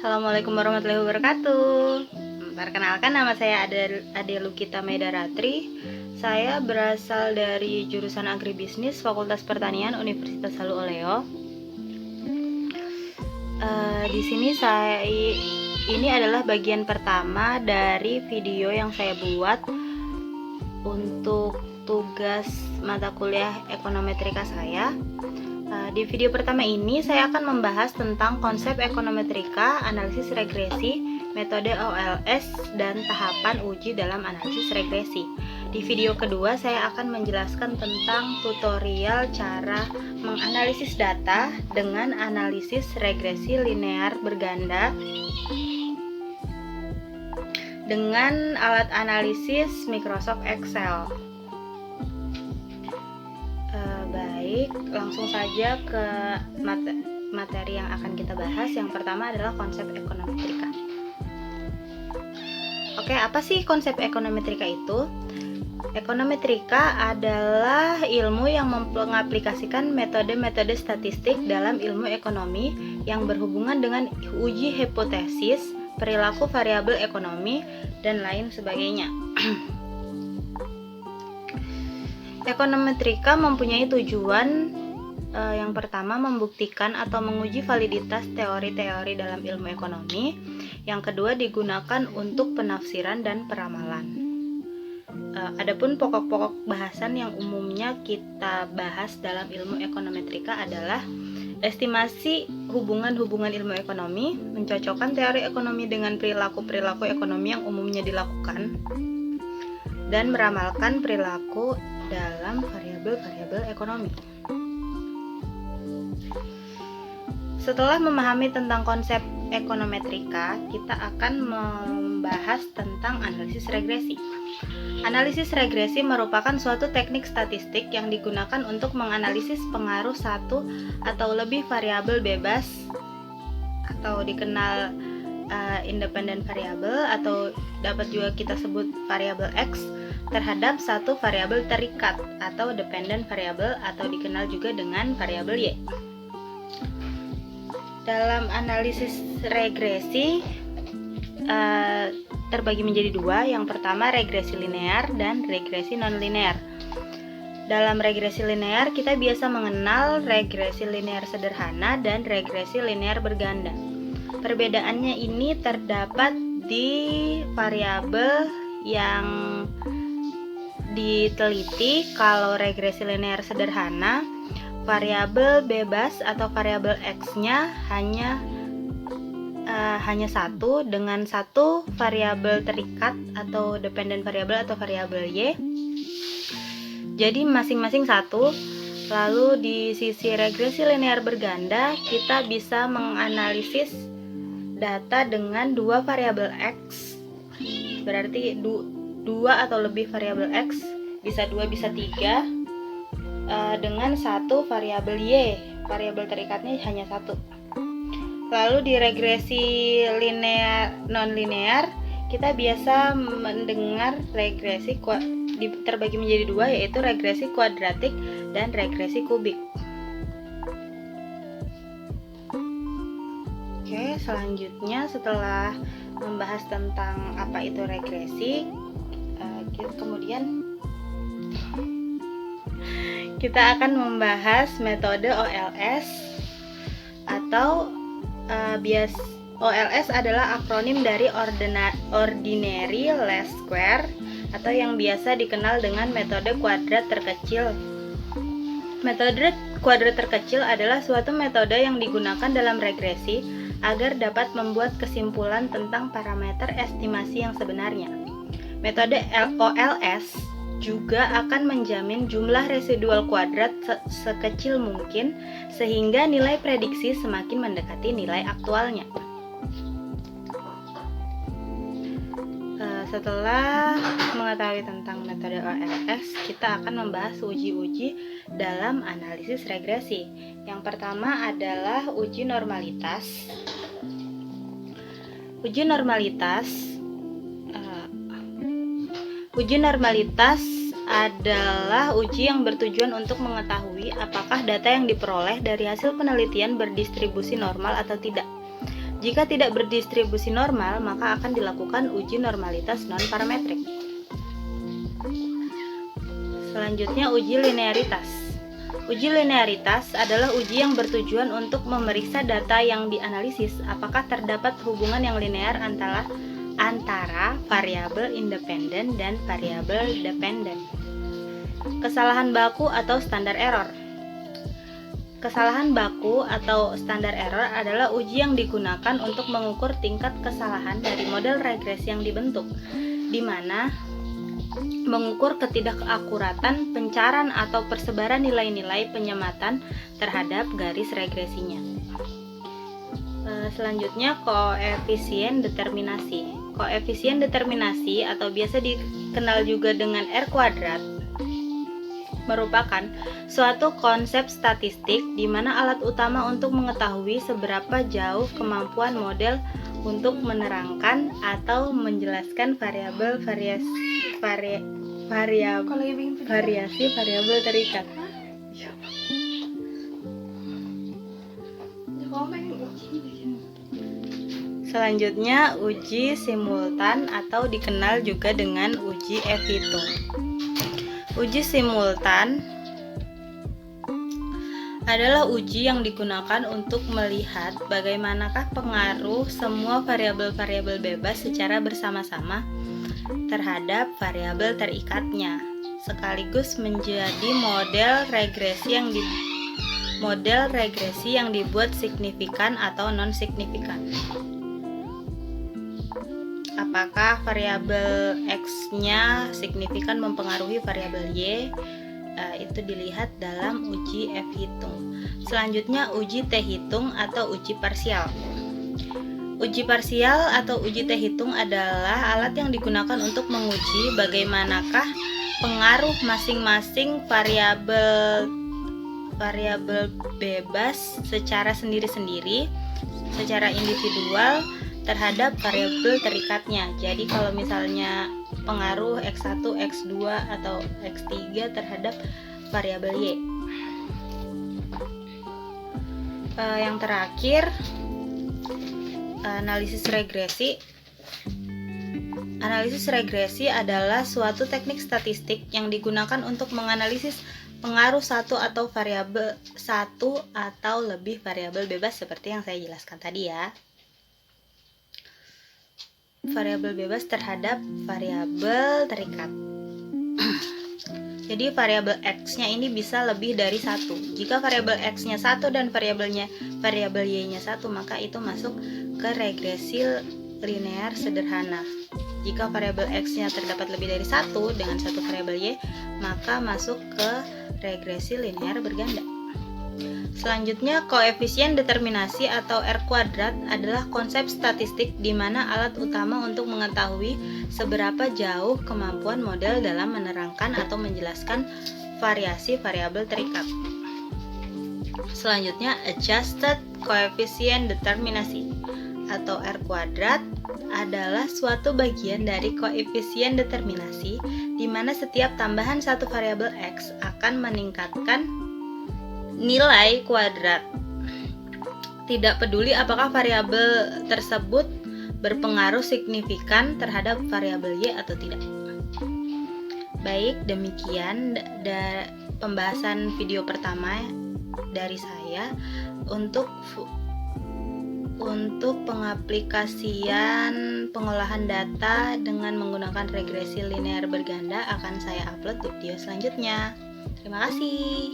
Assalamualaikum warahmatullahi wabarakatuh. Perkenalkan, nama saya Ade Lukita Medaratri. Saya berasal dari jurusan Agribisnis Fakultas Pertanian Universitas Halu Oleo. Di sini ini adalah bagian pertama dari video yang saya buat untuk tugas mata kuliah ekonometrika saya. Di video pertama ini saya akan membahas tentang konsep ekonometrika, analisis regresi, metode OLS, dan tahapan uji dalam analisis regresi. Di video kedua saya akan menjelaskan tentang tutorial cara menganalisis data dengan analisis regresi linear berganda dengan alat analisis Microsoft Excel. Baik, langsung saja ke materi yang akan kita bahas. Yang pertama adalah konsep ekonometrika. Oke, apa sih konsep ekonometrika itu? Ekonometrika adalah ilmu yang mengaplikasikan metode-metode statistik dalam ilmu ekonomi yang berhubungan dengan uji hipotesis, perilaku variabel ekonomi, dan lain sebagainya. Ekonometrika mempunyai tujuan yang pertama membuktikan atau menguji validitas teori-teori dalam ilmu ekonomi. Yang kedua digunakan untuk penafsiran dan peramalan. Adapun pokok-pokok bahasan yang umumnya kita bahas dalam ilmu ekonometrika adalah estimasi hubungan-hubungan ilmu ekonomi, mencocokkan teori ekonomi dengan perilaku-perilaku ekonomi yang umumnya dilakukan, dan meramalkan perilaku dalam variabel-variabel ekonomi. Setelah memahami tentang konsep ekonometrika, kita akan membahas tentang analisis regresi. Analisis regresi merupakan suatu teknik statistik yang digunakan untuk menganalisis pengaruh satu atau lebih variabel bebas atau dikenal independent variable, atau dapat juga kita sebut variabel X, terhadap satu variabel terikat atau dependent variable, atau dikenal juga dengan variabel Y. Dalam analisis regresi terbagi menjadi dua. Yang pertama regresi linear dan regresi non-linear. Dalam regresi linear kita biasa mengenal regresi linear sederhana dan regresi linear berganda. Perbedaannya ini terdapat di variabel yang diteliti. Kalau regresi linear sederhana, variabel bebas atau variabel X-nya hanya satu, dengan satu variabel terikat atau dependent variable atau variabel Y. Jadi masing-masing satu. Lalu di sisi regresi linear berganda, kita bisa menganalisis data dengan dua variabel X. Berarti dua atau lebih variabel X, bisa dua bisa tiga, dengan satu variabel Y, variabel terikatnya hanya satu. Lalu di regresi linear non-linear kita biasa mendengar regresi terbagi menjadi dua, yaitu regresi kuadratik dan regresi kubik. Oke, selanjutnya setelah membahas tentang apa itu regresi, kemudian kita akan membahas metode OLS atau OLS adalah akronim dari Ordinary Least Square, atau yang biasa dikenal dengan metode kuadrat terkecil. Metode kuadrat terkecil adalah suatu metode yang digunakan dalam regresi agar dapat membuat kesimpulan tentang parameter estimasi yang sebenarnya. Metode OLS juga akan menjamin jumlah residual kuadrat sekecil mungkin sehingga nilai prediksi semakin mendekati nilai aktualnya. Setelah mengetahui tentang metode OLS, kita akan membahas uji-uji dalam analisis regresi. Yang pertama adalah uji normalitas. Uji normalitas adalah uji yang bertujuan untuk mengetahui apakah data yang diperoleh dari hasil penelitian berdistribusi normal atau tidak. Jika tidak berdistribusi normal, maka akan dilakukan uji normalitas non-parametrik. Selanjutnya, uji linearitas. Uji linearitas adalah uji yang bertujuan untuk memeriksa data yang dianalisis apakah terdapat hubungan yang linear antara variabel independen dan variabel dependen. Kesalahan baku atau standar error. Kesalahan baku atau standar error adalah uji yang digunakan untuk mengukur tingkat kesalahan dari model regresi yang dibentuk, di mana mengukur ketidakakuratan pencarahan atau persebaran nilai-nilai penyematan terhadap garis regresinya. Selanjutnya, koefisien determinasi. Koefisien determinasi atau biasa dikenal juga dengan R kuadrat merupakan suatu konsep statistik di mana alat utama untuk mengetahui seberapa jauh kemampuan model untuk menerangkan atau menjelaskan variasi variabel terikat. Selanjutnya, uji simultan atau dikenal juga dengan uji F-hitung. Uji simultan adalah uji yang digunakan untuk melihat bagaimanakah pengaruh semua variabel-variabel bebas secara bersama-sama terhadap variabel terikatnya, sekaligus menjadi model regresi yang dibuat signifikan atau non-signifikan. Apakah variabel X-nya signifikan mempengaruhi variabel Y? Itu dilihat dalam uji F-hitung. Selanjutnya, uji T-hitung atau uji parsial. Uji parsial atau uji T-hitung adalah alat yang digunakan untuk menguji bagaimanakah pengaruh masing-masing variabel bebas secara sendiri-sendiri, secara individual terhadap variabel terikatnya. Jadi kalau misalnya pengaruh X1, X2 atau X3 terhadap variabel Y. Yang terakhir, analisis regresi. Analisis regresi adalah suatu teknik statistik yang digunakan untuk menganalisis pengaruh satu atau lebih variabel bebas seperti yang saya jelaskan tadi ya. Variabel bebas terhadap variabel terikat. Jadi variabel X-nya ini bisa lebih dari satu. Jika variabel X-nya satu dan variabel Y-nya satu, maka itu masuk ke regresi linear sederhana. Jika variabel X-nya terdapat lebih dari satu dengan satu variabel Y, maka masuk ke regresi linear berganda. Selanjutnya, koefisien determinasi atau R kuadrat adalah konsep statistik di mana alat utama untuk mengetahui seberapa jauh kemampuan model dalam menerangkan atau menjelaskan variasi variabel terikat. Selanjutnya, adjusted coefficient determinasi atau R kuadrat adalah suatu bagian dari koefisien determinasi di mana setiap tambahan satu variabel X akan meningkatkan nilai kuadrat. Tidak peduli apakah variabel tersebut berpengaruh signifikan terhadap variabel Y atau tidak. Baik, demikian pembahasan video pertama dari saya untuk pengaplikasian pengolahan data dengan menggunakan regresi linear berganda akan saya upload di video selanjutnya. Terima kasih.